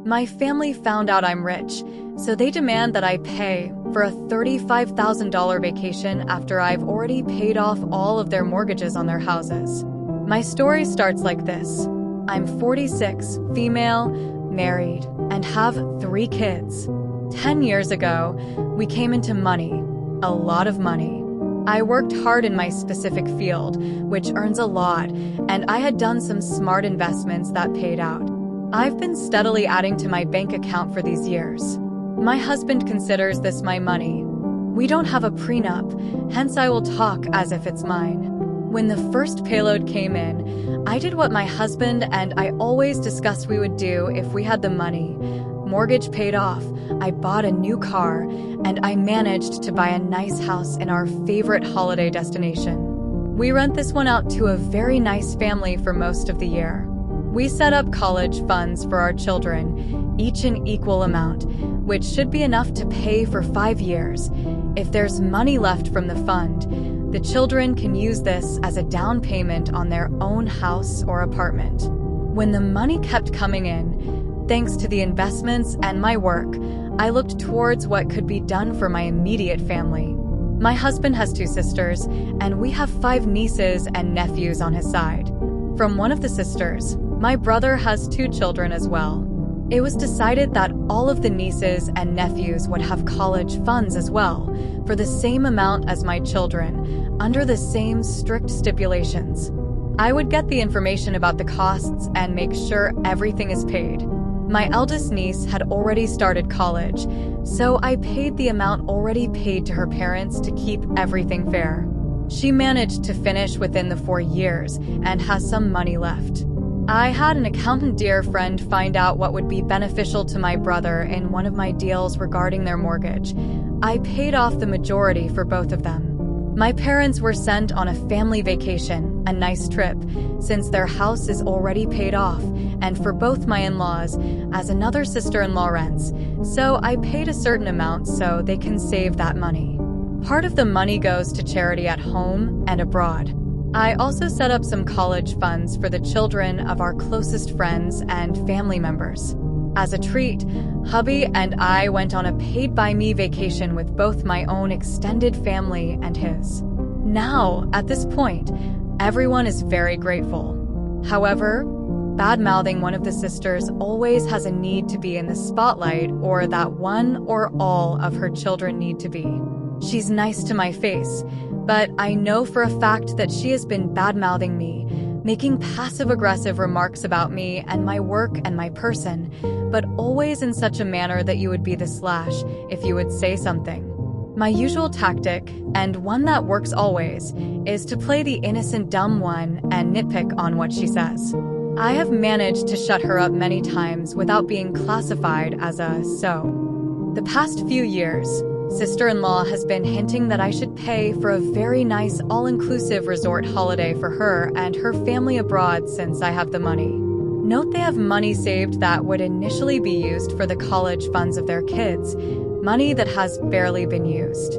My family found out I'm rich, so they demand that I pay for a $35,000 vacation after I've already paid off all of their mortgages on their houses. My story starts like this. I'm 46, female, married, and have 3 kids. 10 years ago, we came into money, a lot of money. I worked hard in my specific field, which earns a lot, and I had done some smart investments that paid out. I've been steadily adding to my bank account for these years. My husband considers this my money. We don't have a prenup, hence I will talk as if it's mine. When the first payload came in, I did what my husband and I always discussed we would do if we had the money. Mortgage paid off, I bought a new car, and I managed to buy a nice house in our favorite holiday destination. We rent this one out to a very nice family for most of the year. We set up college funds for our children, each an equal amount, which should be enough to pay for 5 years. If there's money left from the fund, the children can use this as a down payment on their own house or apartment. When the money kept coming in, thanks to the investments and my work, I looked towards what could be done for my immediate family. My husband has 2 sisters, and we have 5 nieces and nephews on his side. From one of the sisters, my brother has 2 children as well. It was decided that all of the nieces and nephews would have college funds as well, for the same amount as my children, under the same strict stipulations. I would get the information about the costs and make sure everything is paid. My eldest niece had already started college, so I paid the amount already paid to her parents to keep everything fair. She managed to finish within the 4 years and has some money left. I had an accountant dear friend find out what would be beneficial to my brother in one of my deals regarding their mortgage. I paid off the majority for both of them. My parents were sent on a family vacation, a nice trip, since their house is already paid off, and for both my in-laws, as another sister-in-law rents, so I paid a certain amount so they can save that money. Part of the money goes to charity at home and abroad. I also set up some college funds for the children of our closest friends and family members. As a treat, hubby and I went on a paid-by-me vacation with both my own extended family and his. Now, at this point, everyone is very grateful. However, bad-mouthing one of the sisters always has a need to be in the spotlight, or that one or all of her children need to be. She's nice to my face, but I know for a fact that she has been bad-mouthing me, making passive-aggressive remarks about me and my work and my person, but always in such a manner that you would be the slash if you would say something. My usual tactic, and one that works always, is to play the innocent dumb one and nitpick on what she says. I have managed to shut her up many times without being classified as a so. The past few years, sister-in-law has been hinting that I should pay for a very nice all-inclusive resort holiday for her and her family abroad since I have the money. Note they have money saved that would initially be used for the college funds of their kids, money that has barely been used.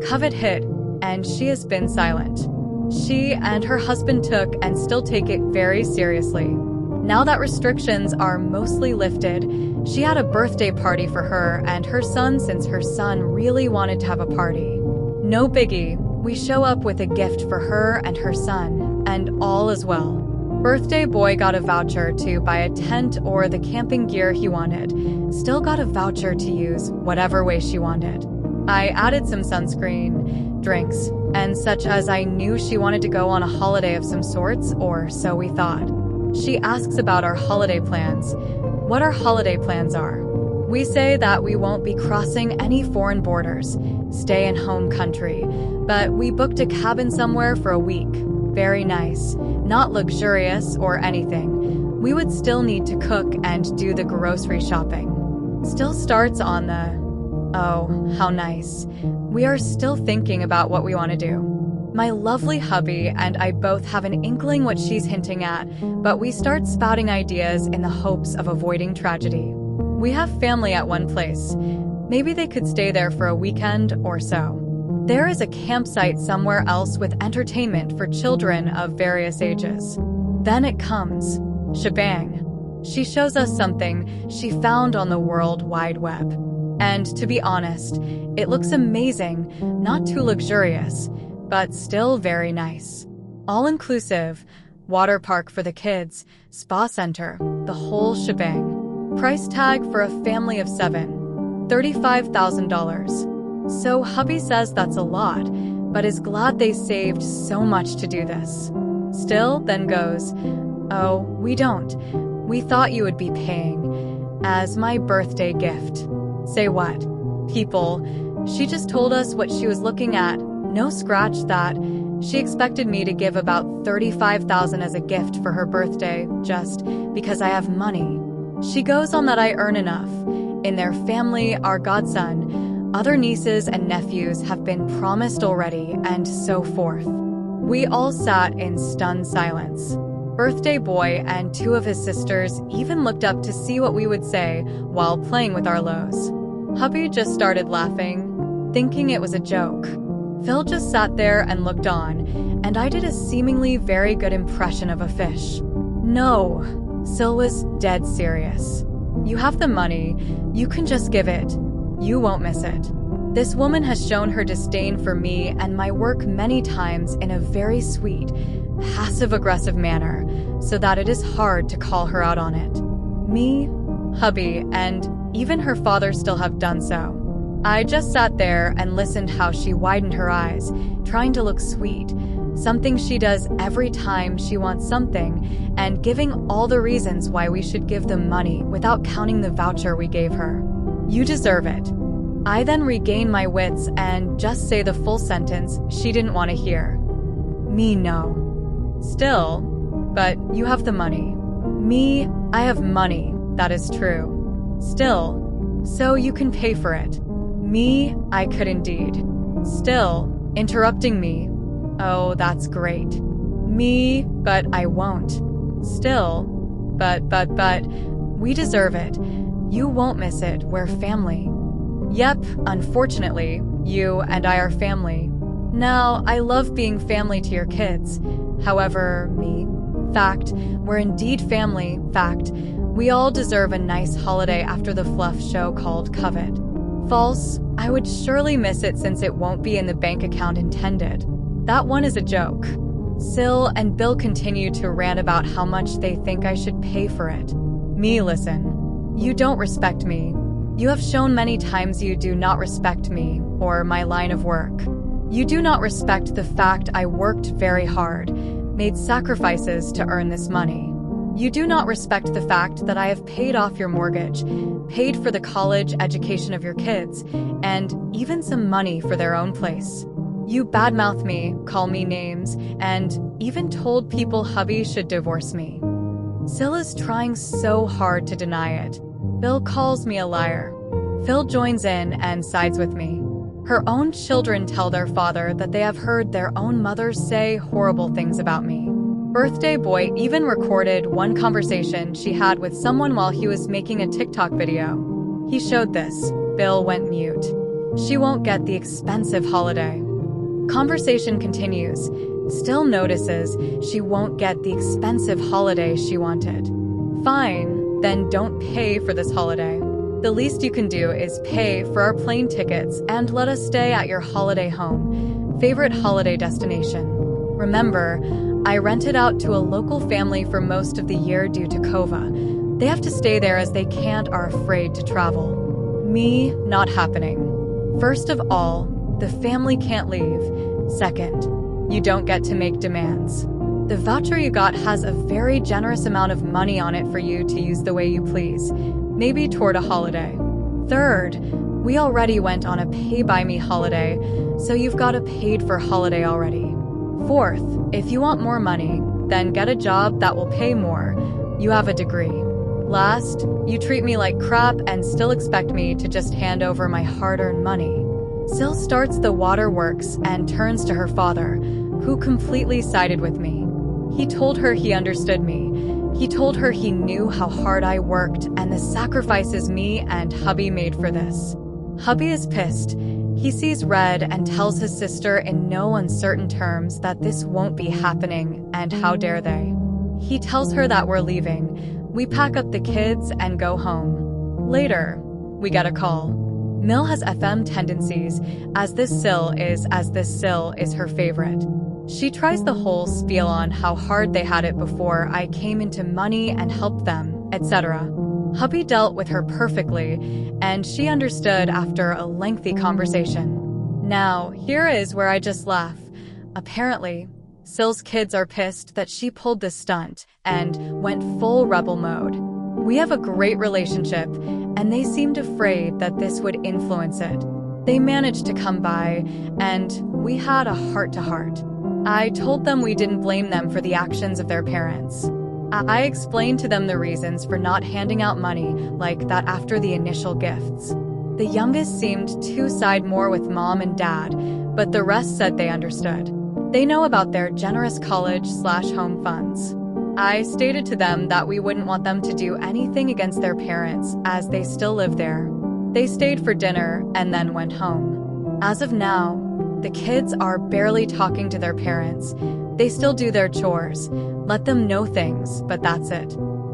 COVID hit, and she has been silent. She and her husband took and still take it very seriously. Now that restrictions are mostly lifted, she had a birthday party for her and her son since her son really wanted to have a party. No biggie, we show up with a gift for her and her son, and all is well. Birthday boy got a voucher to buy a tent or the camping gear he wanted, still got a voucher to use whatever way she wanted. I added some sunscreen, drinks, and such as I knew she wanted to go on a holiday of some sorts, or so we thought. She asks about our holiday plans, what our holiday plans are. We say that we won't be crossing any foreign borders, stay in home country, but we booked a cabin somewhere for a week. Very nice, not luxurious or anything. We would still need to cook and do the grocery shopping. Still starts on the, oh, how nice. We are still thinking about what we want to do. My lovely hubby and I both have an inkling what she's hinting at, but we start spouting ideas in the hopes of avoiding tragedy. We have family at one place. Maybe they could stay there for a weekend or so. There is a campsite somewhere else with entertainment for children of various ages. Then it comes. Shebang. She shows us something she found on the World Wide Web. And to be honest, it looks amazing, not too luxurious, but still very nice. All-inclusive, water park for the kids, spa center, the whole shebang. Price tag for a family of 7, $35,000. So hubby says that's a lot, but is glad they saved so much to do this. Still then goes, "Oh, we don't. We thought you would be paying as my birthday gift." Say what? People, she just told us what she was looking at. No scratch that. She expected me to give about $35,000 as a gift for her birthday just because I have money. She goes on that I earn enough. In their family, our godson, other nieces and nephews have been promised already, and so forth. We all sat in stunned silence. Birthday boy and 2 of his sisters even looked up to see what we would say while playing with our lows. Hubby just started laughing, thinking it was a joke. Phil just sat there and looked on, and I did a seemingly very good impression of a fish. No, Sil was dead serious. You have the money, you can just give it. You won't miss it. This woman has shown her disdain for me and my work many times in a very sweet, passive-aggressive manner, so that it is hard to call her out on it. Me, hubby, and even her father still have done so. I just sat there and listened how she widened her eyes, trying to look sweet, something she does every time she wants something, and giving all the reasons why we should give them money without counting the voucher we gave her. You deserve it. I then regain my wits and just say the full sentence she didn't want to hear. Me, no. Still, but you have the money. Me, I have money, that is true. Still, so you can pay for it. Me, I could indeed. Still, interrupting me. Oh, that's great. Me, but I won't. Still, but, we deserve it. You won't miss it, we're family. Yep, unfortunately, you and I are family. Now, I love being family to your kids. However, me, fact, we're indeed family, fact. We all deserve a nice holiday after the fluff show called Covet. False, I would surely miss it since it won't be in the bank account intended. That one is a joke. Sil and Bill continue to rant about how much they think I should pay for it. Me, listen. You don't respect me. You have shown many times you do not respect me or my line of work. You do not respect the fact I worked very hard, made sacrifices to earn this money. You do not respect the fact that I have paid off your mortgage, paid for the college education of your kids, and even some money for their own place. You badmouth me, call me names, and even told people hubby should divorce me. Sil is trying so hard to deny it. Bill calls me a liar. Phil joins in and sides with me. Her own children tell their father that they have heard their own mothers say horrible things about me. Birthday boy even recorded one conversation she had with someone while he was making a TikTok video. He showed this. Bill went mute. She won't get the expensive holiday. Conversation continues. Still notices she won't get the expensive holiday she wanted. Fine, then don't pay for this holiday. The least you can do is pay for our plane tickets and let us stay at your holiday home, favorite holiday destination. Remember, I rented out to a local family for most of the year due to COVA. They have to stay there as they can't are afraid to travel. Me, not happening. First of all, the family can't leave. Second, you don't get to make demands. The voucher you got has a very generous amount of money on it for you to use the way you please, maybe toward a holiday. Third, we already went on a pay-by-me holiday, so you've got a paid-for holiday already. Fourth, if you want more money, then get a job that will pay more. You have a degree. Last, you treat me like crap and still expect me to just hand over my hard-earned money. Sil starts the waterworks and turns to her father, who completely sided with me. He told her he understood me. He told her he knew how hard I worked and the sacrifices me and hubby made for this. Hubby is pissed. He sees red and tells his sister in no uncertain terms that this won't be happening and how dare they. He tells her that we're leaving. We pack up the kids and go home. Later, we get a call. Mill has FM tendencies, as this sill is her favorite. She tries the whole spiel on how hard they had it before I came into money and helped them, etc. Hubby dealt with her perfectly, and she understood after a lengthy conversation. Now, here is where I just laugh. Apparently, Sill's kids are pissed that she pulled this stunt and went full rebel mode. We have a great relationship, and they seemed afraid that this would influence it. They managed to come by, and we had a heart-to-heart. I told them we didn't blame them for the actions of their parents. I explained to them the reasons for not handing out money like that after the initial gifts. The youngest seemed to side more with mom and dad, but the rest said they understood. They know about their generous college/home funds. I stated to them that we wouldn't want them to do anything against their parents as they still live there. They stayed for dinner and then went home. As of now, the kids are barely talking to their parents. They still do their chores, let them know things, but that's it.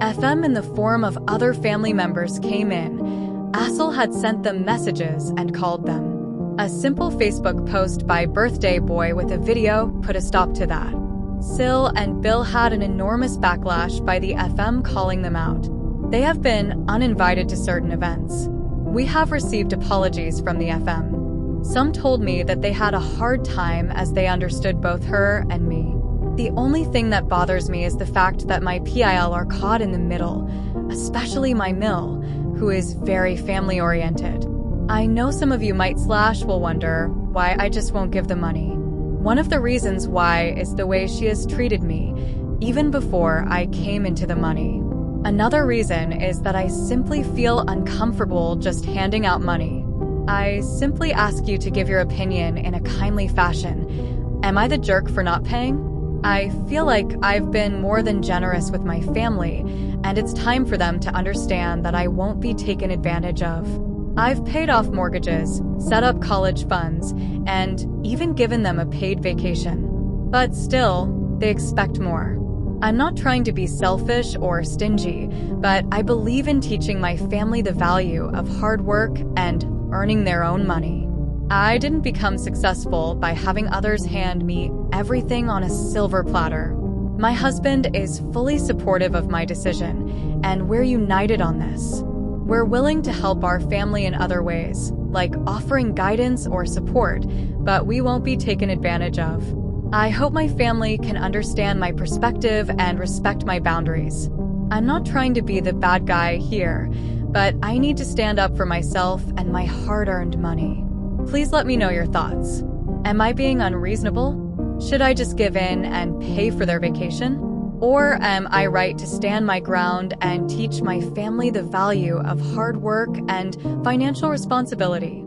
FM in the form of other family members came in. Assel had sent them messages and called them. A simple Facebook post by Birthday Boy with a video put a stop to that. Sill and Bill had an enormous backlash by the FM calling them out. They have been uninvited to certain events. We have received apologies from the FM. Some told me that they had a hard time as they understood both her and me. The only thing that bothers me is the fact that my PIL are caught in the middle, especially my Mill, who is very family-oriented. I know some of you will wonder why I just won't give the money. One of the reasons why is the way she has treated me, even before I came into the money. Another reason is that I simply feel uncomfortable just handing out money. I simply ask you to give your opinion in a kindly fashion. Am I the jerk for not paying? I feel like I've been more than generous with my family, and it's time for them to understand that I won't be taken advantage of. I've paid off mortgages, set up college funds, and even given them a paid vacation. But still, they expect more. I'm not trying to be selfish or stingy, but I believe in teaching my family the value of hard work and earning their own money. I didn't become successful by having others hand me everything on a silver platter. My husband is fully supportive of my decision, and we're united on this. We're willing to help our family in other ways, like offering guidance or support, but we won't be taken advantage of. I hope my family can understand my perspective and respect my boundaries. I'm not trying to be the bad guy here, but I need to stand up for myself and my hard-earned money. Please let me know your thoughts. Am I being unreasonable? Should I just give in and pay for their vacation? Or am I right to stand my ground and teach my family the value of hard work and financial responsibility?